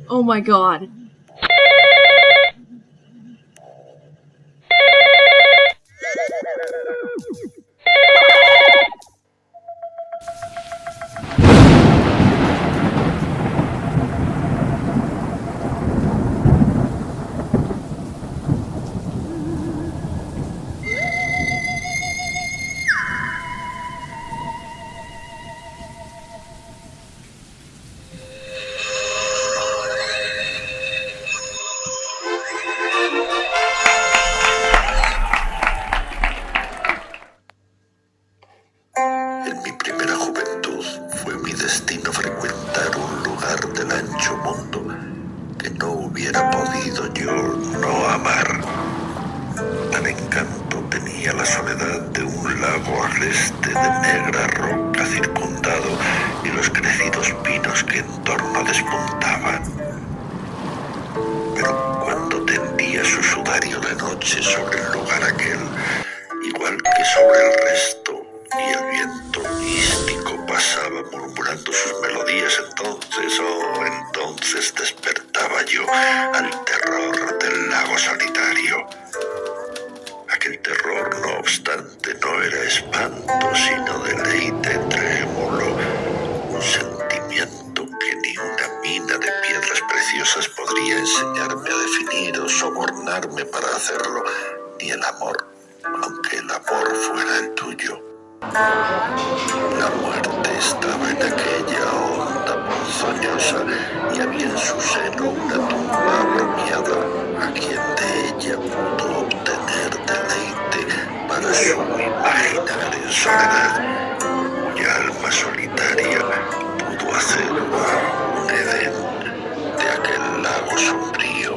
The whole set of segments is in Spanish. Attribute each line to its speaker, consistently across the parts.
Speaker 1: Oh my god.
Speaker 2: En mi primera juventud fue mi destino frecuentar un lugar del ancho mundo que no hubiera podido yo no amar. Tal encanto tenía la soledad de un lago agreste de negra roca circundado y los crecidos pinos que en torno despuntaban. Pero cuando tendía su sudario de noche sobre el lugar aquel, igual que sobre el resto, y el viento místico pasaba murmurando sus melodías, entonces despertaba yo al terror del lago solitario. Aquel terror, no obstante, no era espanto, sino deleite trémulo, un sentimiento que ni una mina de piedras preciosas podría enseñarme a definir o sobornarme para hacerlo, ni el amor, aunque el amor fuera el tuyo. La muerte estaba en aquella honda ponzoñosa y había en su seno una tumba apropiada a quien de ella pudo obtener deleite para su imaginaria soledad, cuya alma solitaria pudo hacer un Edén de aquel lago sombrío.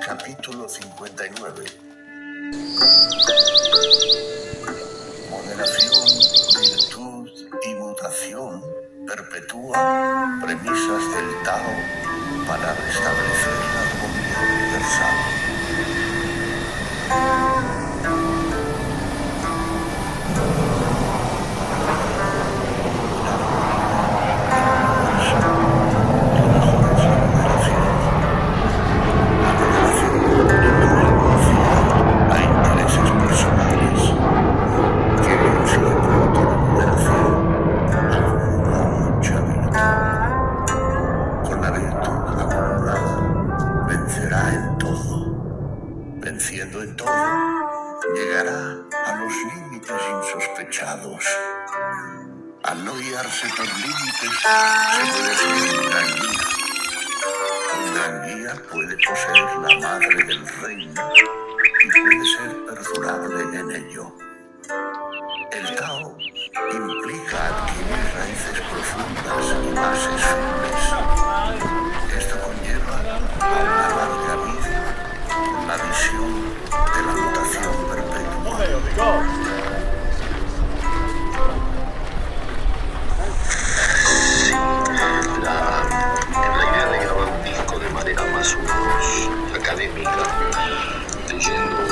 Speaker 2: Capítulo 59. Moderación, virtud y mutación perpetúan premisas del Tao para restablecer la armonía universal. Venciendo en todo, llegará a los límites insospechados. Al no guiarse por límites, se puede ser un gran guía. Un gran guía puede poseer la madre del reino y puede ser perdurable en ello. El Tao implica adquirir raíces profundas y bases firmes. Esto conlleva a una larga vida con la visión de la mutación perpetua. La idea de grabar un disco de manera más o menos académica, leyendo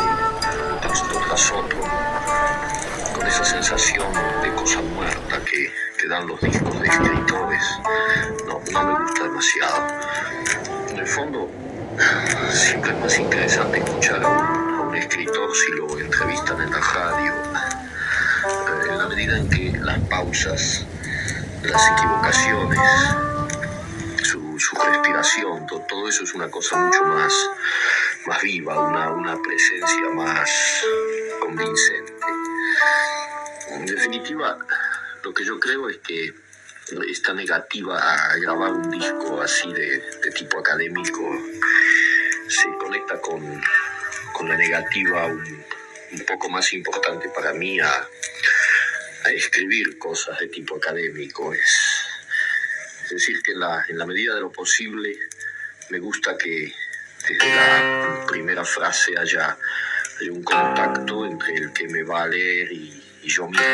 Speaker 2: un texto tras otro, con esa sensación de cosa muerta que dan los discos de escritores, no me gusta demasiado. En el fondo, siempre es más interesante escuchar a un escritor si lo entrevistan en la radio, en la medida en que las pausas, las equivocaciones, su respiración, todo eso es una cosa mucho más viva, una presencia más convincente. En definitiva, lo que yo creo es que esta negativa a grabar un disco así de tipo académico se conecta con la negativa un poco más importante para mí a escribir cosas de tipo académico. Es decir, que en la medida de lo posible me gusta que desde la primera frase haya un contacto entre el que me va a leer y yo mismo.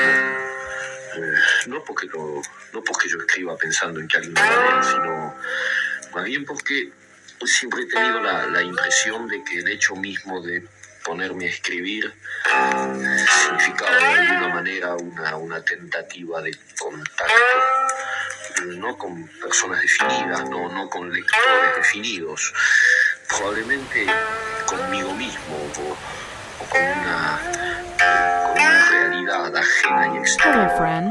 Speaker 2: No porque yo escriba pensando en que alguien me va a leer, sino más Bien porque siempre he tenido la impresión de que el hecho mismo de ponerme a escribir significaba de alguna manera una tentativa de contacto, no con personas definidas, no con lectores definidos, probablemente conmigo mismo o con una realidad ajena y externa,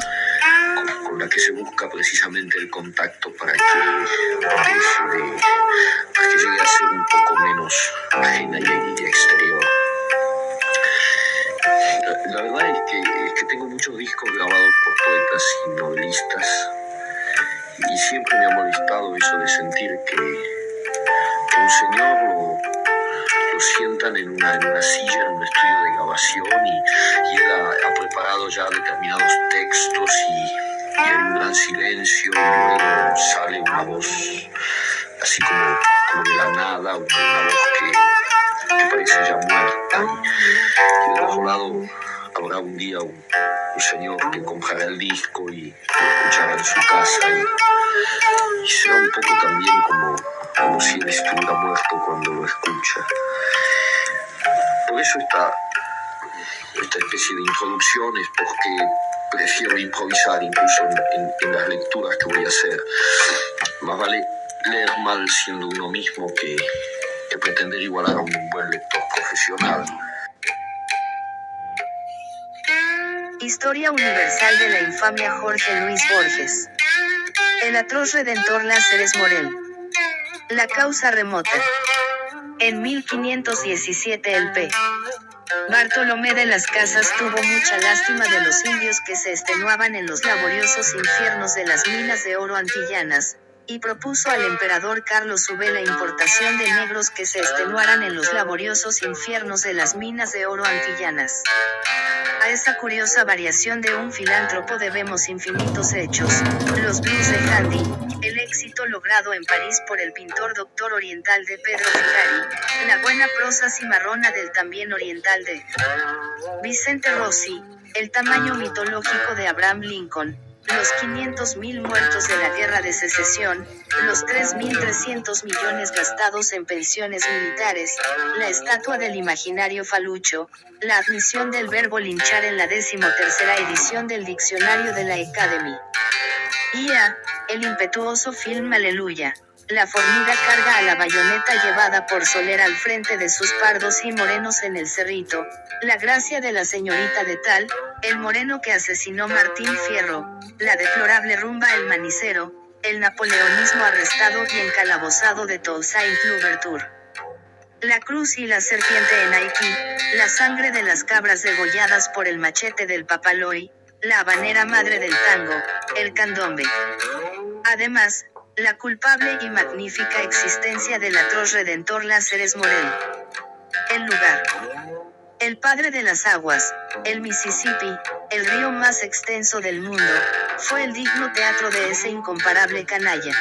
Speaker 2: con la que se busca precisamente el contacto para que llegue a ser un poco menos ajena y exterior. La verdad es que tengo muchos discos grabados por poetas y novelistas y siempre me ha molestado eso de sentir que un señor lo sientan en una silla en un estudio de grabación y él ha preparado ya determinados textos y hay un gran silencio y luego sale una voz así como de la nada, una voz que parece ya muerta y del otro lado habrá un día un señor que comprará el disco y lo escuchará en su casa y será un poco también como si él estuviera muerto cuando lo escucha. Por eso esta especie de introducciones, porque prefiero improvisar incluso en las lecturas que voy a hacer. Más vale leer mal siendo uno mismo que pretender igualar a un buen lector profesional.
Speaker 1: Historia universal de la infamia Jorge Luis Borges. El atroz redentor Láceres Morel. La causa remota. En 1517 el P. Bartolomé de las Casas tuvo mucha lástima de los indios que se extenuaban en los laboriosos infiernos de las minas de oro antillanas, y propuso al emperador Carlos V la importación de negros que se extenuaran en los laboriosos infiernos de las minas de oro antillanas. A esa curiosa variación de un filántropo debemos infinitos hechos: los blues de Handy, el éxito logrado en París por el pintor doctor oriental de Pedro Figari, la buena prosa cimarrona del también oriental de Vicente Rossi, el tamaño mitológico de Abraham Lincoln, los 500.000 muertos de la Guerra de Secesión, los 3.300 millones gastados en pensiones militares, la estatua del imaginario Falucho, la admisión del verbo linchar en la 13ª edición del diccionario de la Academy. IA, el impetuoso film Aleluya, la fornida carga a la bayoneta llevada por Soler al frente de sus pardos y morenos en el Cerrito, la gracia de la señorita de Tal, el moreno que asesinó Martín Fierro, la deplorable rumba El Manicero, el napoleonismo arrestado y encalabozado de Toussaint Louverture. La cruz y la serpiente en Haití, la sangre de las cabras degolladas por el machete del Papaloy, la habanera madre del tango, el candombe. Además, la culpable y magnífica existencia del atroz redentor Láceres Morel. El lugar. El padre de las aguas, el Mississippi, el río más extenso del mundo, fue el digno teatro de ese incomparable canalla.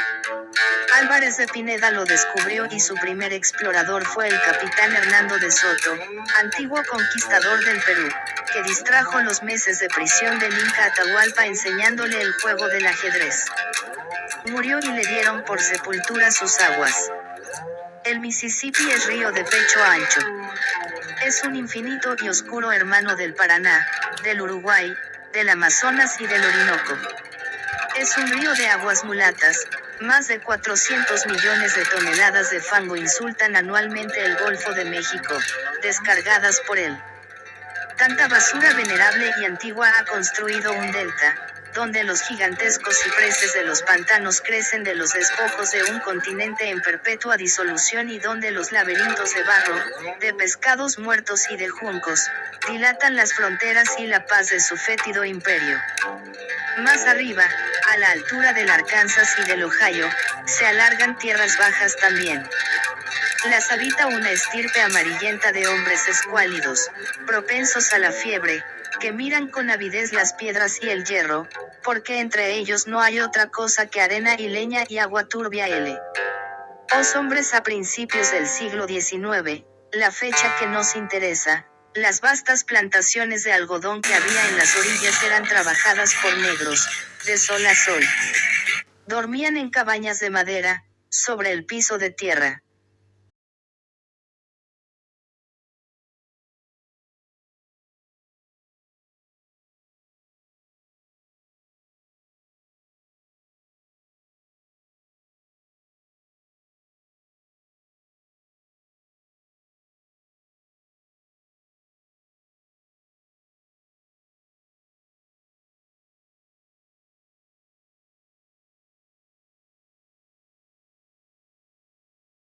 Speaker 1: Álvarez de Pineda lo descubrió y su primer explorador fue el capitán Hernando de Soto, antiguo conquistador del Perú, que distrajo los meses de prisión del Inca Atahualpa enseñándole el juego del ajedrez. Murió y le dieron por sepultura sus aguas. El Mississippi es río de pecho ancho. Es un infinito y oscuro hermano del Paraná, del Uruguay, del Amazonas y del Orinoco. Es un río de aguas mulatas. Más de 400 millones de toneladas de fango insultan anualmente el Golfo de México, descargadas por él. Tanta basura venerable y antigua ha construido un delta, donde los gigantescos cipreses de los pantanos crecen de los despojos de un continente en perpetua disolución y donde los laberintos de barro, de pescados muertos y de juncos, dilatan las fronteras y la paz de su fétido imperio. Más arriba, a la altura del Arkansas y del Ohio, se alargan tierras bajas también. Las habita una estirpe amarillenta de hombres escuálidos, propensos a la fiebre, que miran con avidez las piedras y el hierro, porque entre ellos no hay otra cosa que arena y leña y agua turbia. Os hombres a principios del siglo XIX, la fecha que nos interesa, las vastas plantaciones de algodón que había en las orillas eran trabajadas por negros, de sol a sol. Dormían en cabañas de madera, sobre el piso de tierra.